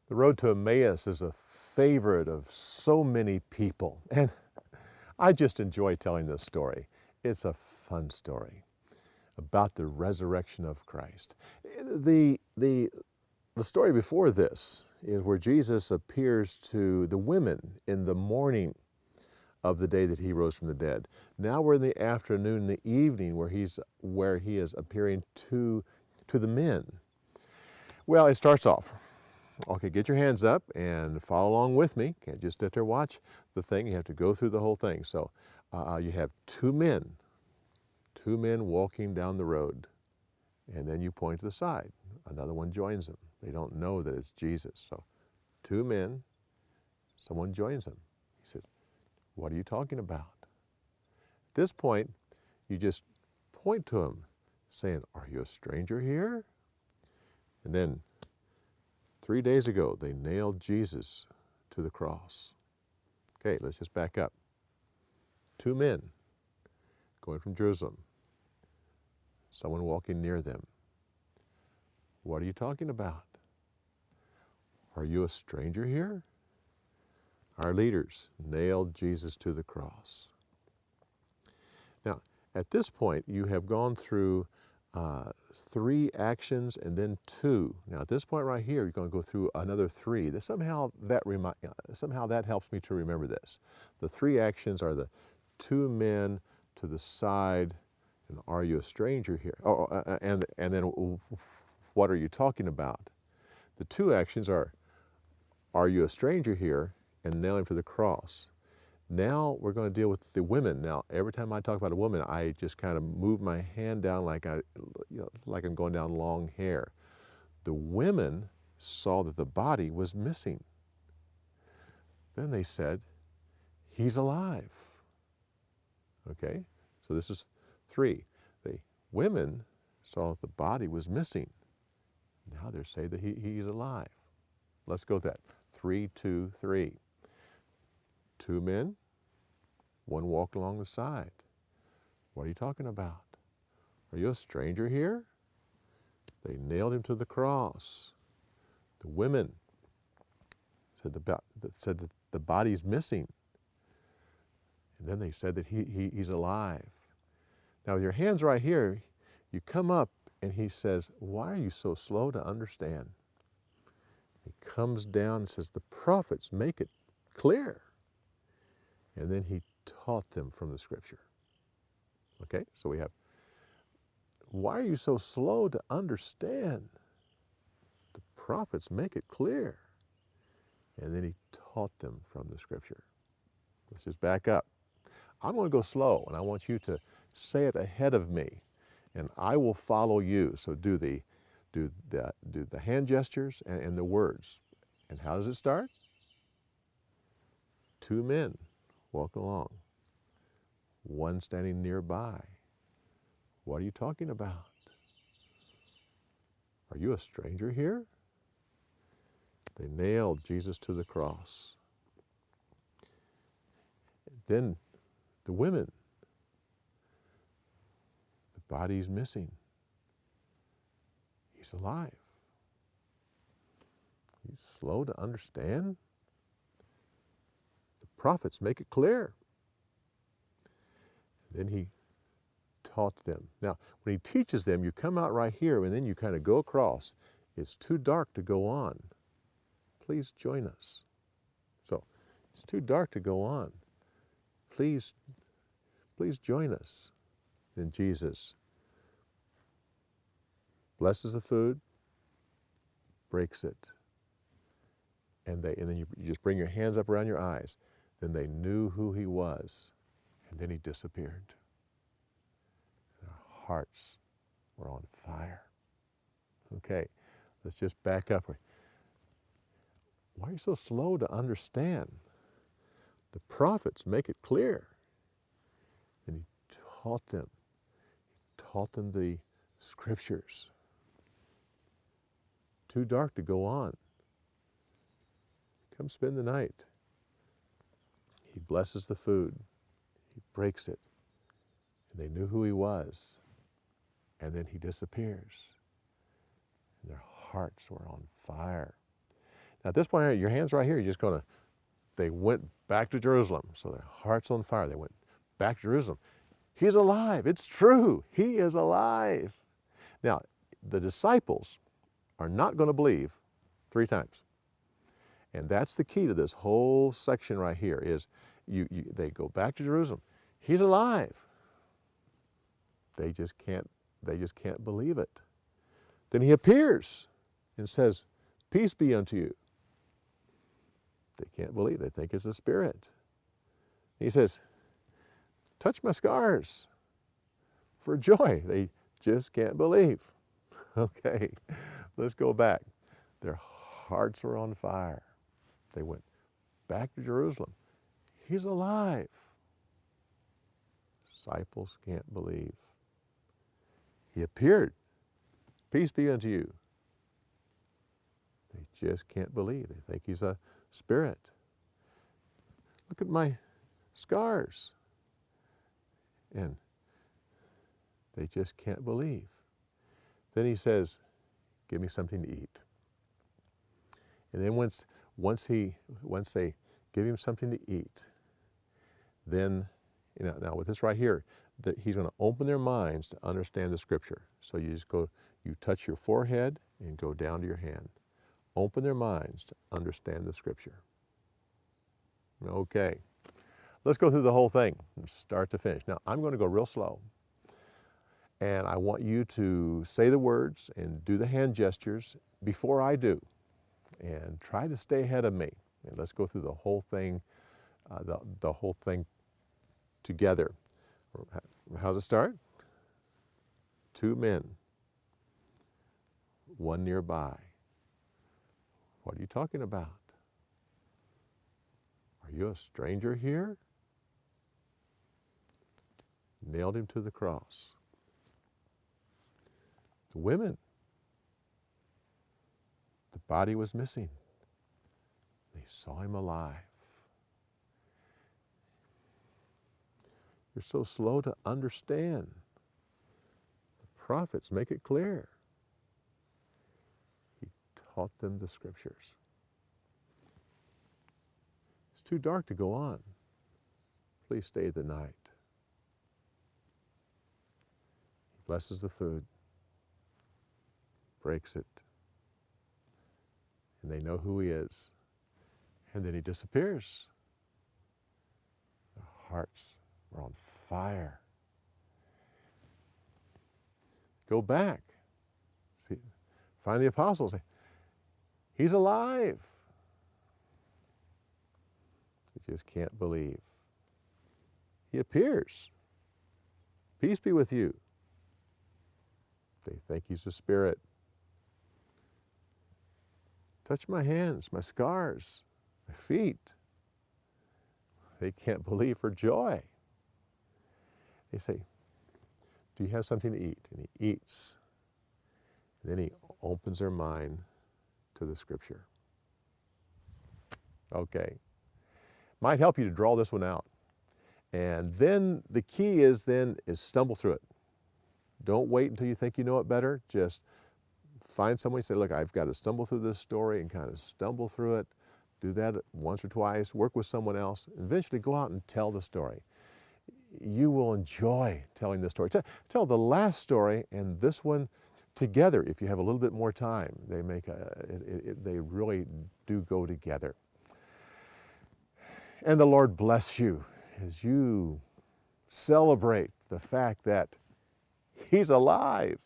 The road to Emmaus is a favorite of so many people, and I just enjoy telling this story. It's a fun story about the resurrection of Christ. The story before this is where Jesus appears to the women in the morning of the day that he rose from the dead. Now we're in the afternoon, the evening, where he is appearing to the men. Well, it starts off. Okay, get your hands up and follow along with me. Can't just sit there and watch the thing. You have to go through the whole thing. So you have two men walking down the road, and then you point to the side. Another one joins them. They don't know that it's Jesus. So two men, someone joins them. He says, "What are you talking about?" At this point, you just point to him, saying, "Are you a stranger here?" And then 3 days ago, they nailed Jesus to the cross. Okay, let's just back up. Two men going from Jerusalem, someone walking near them. "What are you talking about? Are you a stranger here?" Our leaders nailed Jesus to the cross. Now, at this point, you have gone through 3 actions and then 2. Now, at this point right here, you're going to go through another 3. Somehow that helps me to remember this. The 3 actions are the 2 men to the side, and "Are you a stranger here?" And then "What are you talking about?" The 2 actions are you a stranger here?" and "Nail him to the cross." Now we're going to deal with the women. Now, every time I talk about a woman, I just kind of move my hand down like I'm going down long hair. The women saw that the body was missing. Then they said, "He's alive." Okay, so this is 3. The women saw that the body was missing. Now they're saying that he's alive. Let's go with that. 3, 2, 3. 2 men, one walked along the side. "What are you talking about? Are you a stranger here?" They nailed him to the cross. The women said that the body's missing. And then they said that he's alive. Now with your hands right here, you come up and he says, "Why are you so slow to understand?" He comes down and says, "The prophets make it clear." And then he taught them from the scripture. Okay, so we have, "Why are you so slow to understand? The prophets make it clear." And then he taught them from the scripture. Let's just back up. I'm going to go slow, and I want you to say it ahead of me, and I will follow you. So do the hand gestures and the words. And how does it start? 2 men walking along, one standing nearby. "What are you talking about? Are you a stranger here?" They nailed Jesus to the cross. Then the women, the body's missing. He's alive. You slow to understand? The prophets make it clear. Then he taught them. Now, when he teaches them, you come out right here, and then you kind of go across. It's too dark to go on. Please join us. So, it's too dark to go on. Please join us. Then Jesus blesses the food, breaks it, and then you just bring your hands up around your eyes. Then they knew who he was, and then he disappeared. And our hearts were on fire. Okay, let's just back up. Why are you so slow to understand? The prophets make it clear. Then he taught them. He taught them the scriptures. Too dark to go on. Come spend the night. He blesses the food. He breaks it. And they knew who he was. And then he disappears. And their hearts were on fire. Now at this point, your hand's right here. You're just going to, they went back to Jerusalem. So their heart's on fire. They went back to Jerusalem. He's alive. It's true. He is alive. Now, the disciples are not going to believe 3 times. And that's the key to this whole section right here is they go back to Jerusalem. He's alive. They just can't believe it. Then he appears and says, peace be unto you. They can't believe. They think it's a spirit. He says, touch my scars for joy. They just can't believe. Okay, let's go back. Their hearts were on fire. They went back to Jerusalem. He's alive. Disciples can't believe. He appeared. Peace be unto you. They just can't believe. They think he's a spirit. Look at my scars. And they just can't believe. Then he says, give me something to eat. And then once they give him something to eat, then, now with this right here, that he's going to open their minds to understand the scripture. So you just go, you touch your forehead and go down to your hand. Open their minds to understand the scripture. Okay, let's go through the whole thing, from start to finish. Now, I'm going to go real slow. And I want you to say the words and do the hand gestures before I do. And try to stay ahead of me. And let's go through the whole thing, the whole thing together. How's it start? 2 men, 1 nearby. What are you talking about? Are you a stranger here? Nailed him to the cross. The women, the body was missing. They saw him alive. You're so slow to understand. The prophets make it clear. He taught them the scriptures. It's too dark to go on. Please stay the night. He blesses the food, breaks it, and they know who he is. And then he disappears. Their hearts were on fire. Go back. See, find the apostles. Say, he's alive. They just can't believe. He appears. Peace be with you. They think he's a spirit. Touch my hands, my scars, my feet. They can't believe for joy. They say, do you have something to eat? And he eats. And then he opens their mind to the scripture. Okay. Might help you to draw this one out. And then the key is stumble through it. Don't wait until you think you know it better. Just find someone and say, look, I've got to stumble through this story and kind of stumble through it. Do that once or twice. Work with someone else. Eventually go out and tell the story. You will enjoy telling this story. Tell the last story and this one together if you have a little bit more time. They really do go together. And the Lord bless you as you celebrate the fact that he's alive.